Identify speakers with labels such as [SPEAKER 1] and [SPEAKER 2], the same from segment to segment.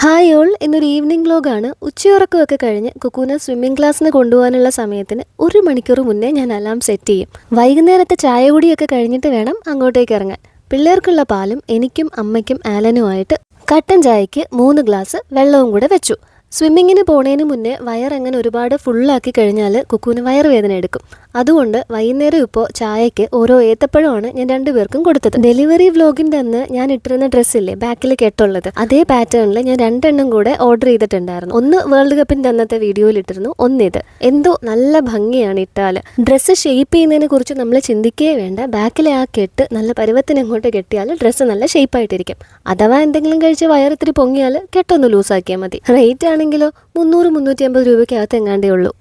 [SPEAKER 1] Hi all, ഇന്നൊരു evening വ്ലോഗാണ്. ഉച്ചയുറക്കമൊക്കെ കഴിഞ്ഞ് കുക്കൂനെ swimming ക്ലാസ്സിന് കൊണ്ടുപോകാനുള്ള സമയത്തിന് 1 മണിക്കൂർ മുന്നേ ഞാൻ അലാം സെറ്റ് ചെയ്യും. വൈകുന്നേരത്തെ ചായ കുടിയൊക്കെ കഴിഞ്ഞിട്ട് വേണം അങ്ങോട്ടേക്ക് ഇറങ്ങാൻ. പിള്ളേർക്കുള്ള പാലും എനിക്കും അമ്മയ്ക്കും ആലനുമായിട്ട് കട്ടൻ ചായക്ക് 3 ഗ്ലാസ് വെള്ളവും കൂടെ വെച്ചു. സ്വിമ്മിങ്ങിന് പോണേന് മുന്നേ വയറങ്ങനെ ഒരുപാട് ഫുള്ളാക്കി കഴിഞ്ഞാൽ കുക്കൂന് വയറുവേദന എടുക്കും. അതുകൊണ്ട് വൈകുന്നേരം ഇപ്പോൾ ചായക്ക് ഓരോ ഏത്തപ്പഴമാണ് ഞാൻ 2 പേർക്കും കൊടുത്തത്. ഡെലിവറി വ്ലോഗിൻ്റെ അന്ന് ഞാൻ ഇട്ടിരുന്ന ഡ്രസ്സില്ലേ ബാക്കിൽ കെട്ടുള്ളത്, അതേ പാറ്റേണിൽ ഞാൻ 2 എണ്ണം കൂടെ ഓർഡർ ചെയ്തിട്ടുണ്ടായിരുന്നു. ഒന്ന് വേൾഡ് കപ്പിൻ്റെ അന്നത്തെ വീഡിയോയിൽ ഇട്ടിരുന്നു, ഒന്നിത്. എന്തോ നല്ല ഭംഗിയാണ് ഇട്ടാൽ. ഡ്രസ്സ് ഷേപ്പ് ചെയ്യുന്നതിനെ കുറിച്ച് നമ്മൾ ചിന്തിക്കുകയേ വേണ്ട. ബാക്കിലെ ആ കെട്ട് നല്ല പരുവത്തിന് അങ്ങോട്ട് കെട്ടിയാൽ ഡ്രസ്സ് നല്ല ഷേപ്പായിട്ടിരിക്കും. അഥവാ എന്തെങ്കിലും കഴിച്ച് വയറിത്തിരി പൊങ്ങിയാൽ കെട്ടൊന്ന് ലൂസാക്കിയാൽ മതി. റേറ്റ് ആണെങ്കിലോ 300-350 രൂപയ്ക്കകത്ത് എങ്ങാണ്ടേ ഉള്ളൂ.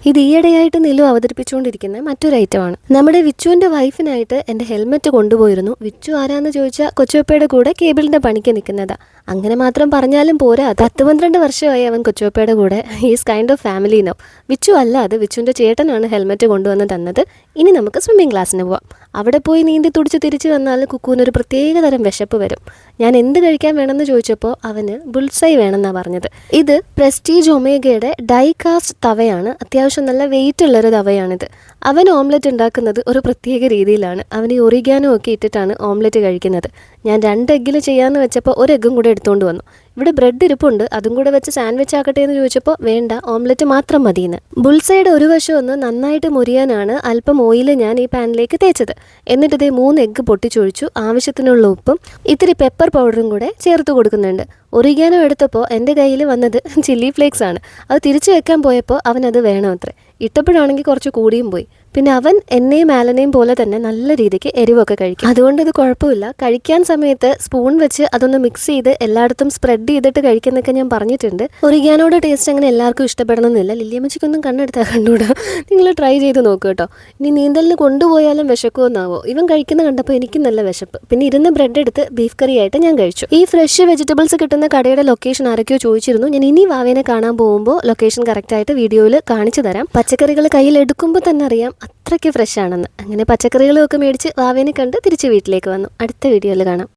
[SPEAKER 1] ഇത് ഈയിടെയായിട്ട് നിലു അവതരിപ്പിച്ചുകൊണ്ടിരിക്കുന്ന മറ്റൊരു ഐറ്റമാണ്. നമ്മുടെ വിച്ചുവിൻ്റെ വൈഫിനായിട്ട് എൻ്റെ ഹെൽമെറ്റ് കൊണ്ടുപോയിരുന്നു. വിച്ചു ആരാന്ന് ചോദിച്ചാൽ കൊച്ചുപ്പയുടെ കൂടെ കേബിളിൻ്റെ പണിക്ക് നിൽക്കുന്നതാ. അങ്ങനെ മാത്രം പറഞ്ഞാലും പോരാ, 10-12 വർഷമായി അവൻ കൊച്ചുപ്പയുടെ കൂടെ. He's kind of family no. Vichu അല്ല, അത് വിച്ചുവിൻ്റെ ചേട്ടനാണ് ഹെൽമെറ്റ് കൊണ്ടുവന്ന് തന്നത്. ഇനി നമുക്ക് സ്വിമ്മിംഗ് ക്ലാസ്സിന് പോവാം. അവിടെ പോയി നീന്തി തുടിച്ച് തിരിച്ചു വന്നാൽ കുക്കൂനൊരു പ്രത്യേക തരം വിശപ്പ് വരും. ഞാൻ എന്ത് കഴിക്കാൻ വേണമെന്ന് ചോദിച്ചപ്പോൾ അവന് ബുൾസൈ വേണമെന്നാണ് പറഞ്ഞത്. ഇത് പ്രസ്റ്റീജ് ഒമേഗയുടെ ഡൈകാസ്റ്റ് തവയാണ്. അത്യാവശ്യം നല്ല വെയിറ്റ് ഉള്ളൊരു തവയാണിത്. അവൻ ഓംലെറ്റ് ഉണ്ടാക്കുന്നത് ഒരു പ്രത്യേക രീതിയിലാണ്. അവന് ഒറിഗാനോ ഒക്കെ ഇട്ടിട്ടാണ് ഓംലെറ്റ് കഴിക്കുന്നത്. ഞാൻ 2 എഗ്ഗിൽ ചെയ്യാമെന്ന് വെച്ചപ്പോൾ 1 എഗ്ഗും കൂടെ എടുത്തുകൊണ്ട് വന്നു. ഇവിടെ ബ്രെഡ് ഇരിപ്പുണ്ട്, അതും കൂടെ വെച്ച് സാൻഡ്വിച്ച് ആക്കട്ടെ എന്ന് ചോദിച്ചപ്പോൾ വേണ്ട, ഓംലെറ്റ് മാത്രം മതിയെന്ന്. ബുൾസൈഡ് ഒരു വശം ഒന്ന് നന്നായിട്ട് മുരിയാനാണ് അല്പം ഓയിൽ ഞാൻ ഈ പാനിലേക്ക് തേച്ചത്. എന്നിട്ട് ഇതേ 3 എഗ്ഗ് പൊട്ടിച്ചൊഴിച്ചു. ആവശ്യത്തിനുള്ള ഉപ്പും ഇത്തിരി പെപ്പർ പൗഡറും കൂടെ ചേർത്ത് കൊടുക്കുന്നുണ്ട്. ഒറിഗാനോ എടുത്തപ്പോൾ എൻ്റെ കയ്യിൽ വന്നത് ചില്ലി ഫ്ലേക്സ് ആണ്. അത് തിരിച്ചു വെക്കാൻ പോയപ്പോൾ അവനത് വേണം അത്രേ. ഇട്ടപ്പോഴാണെങ്കിൽ കുറച്ച് കൂടിയും പോയി. പിന്നെ അവൻ എന്നെയും ആലനെയും പോലെ തന്നെ നല്ല രീതിക്ക് എരിവൊക്കെ കഴിക്കും. അതുകൊണ്ട് ഇത് കുഴപ്പമില്ല. കഴിക്കാൻ സമയത്ത് സ്പൂൺ വെച്ച് അതൊന്ന് മിക്സ് ചെയ്ത് എല്ലായിടത്തും സ്പ്രെഡ് ചെയ്തിട്ട് കഴിക്കുന്നൊക്കെ ഞാൻ പറഞ്ഞിട്ടുണ്ട്. ഒറിഗാനോയുടെ ടേസ്റ്റ് അങ്ങനെ എല്ലാവർക്കും ഇഷ്ടപ്പെടണമെന്നില്ല. ലില്ലിയമ്മച്ചിക്കൊന്നും കണ്ണെടുത്താൽ കണ്ടുകൂടാ. നിങ്ങൾ ട്രൈ ചെയ്ത് നോക്കൂ കേട്ടോ. ഇനി നീന്തലിന് കൊണ്ടുപോയാലും വിശക്കുമെന്നാവോ? ഇവൻ കഴിക്കുന്ന കണ്ടപ്പോൾ എനിക്കും നല്ല വിശപ്പ്. പിന്നെ ഇരുന്ന ബ്രെഡ് എടുത്ത് ബീഫ് കറി ആയിട്ട് ഞാൻ കഴിച്ചു. ഈ ഫ്രഷ് വെജിറ്റബിൾസ് കിട്ടുന്ന കടയുടെ ലൊക്കേഷൻ ആരൊക്കെയോ ചോദിച്ചിരുന്നു. ഞാൻ ഇനി വാവേനെ കാണാൻ പോകുമ്പോൾ ലൊക്കേഷൻ കറക്റ്റായിട്ട് വീഡിയോയിൽ കാണിച്ചു തരാം. പച്ചക്കറികൾ കയ്യിൽ എടുക്കുമ്പോൾ തന്നെ അറിയാം അത്രയ്ക്ക് ഫ്രഷ് ആണെന്ന്. അങ്ങനെ പച്ചക്കറികളൊക്കെ മേടിച്ച് വാവേനെ കണ്ട് തിരിച്ച് വീട്ടിലേക്ക് വന്നു. അടുത്ത വീഡിയോയിൽ കാണാം.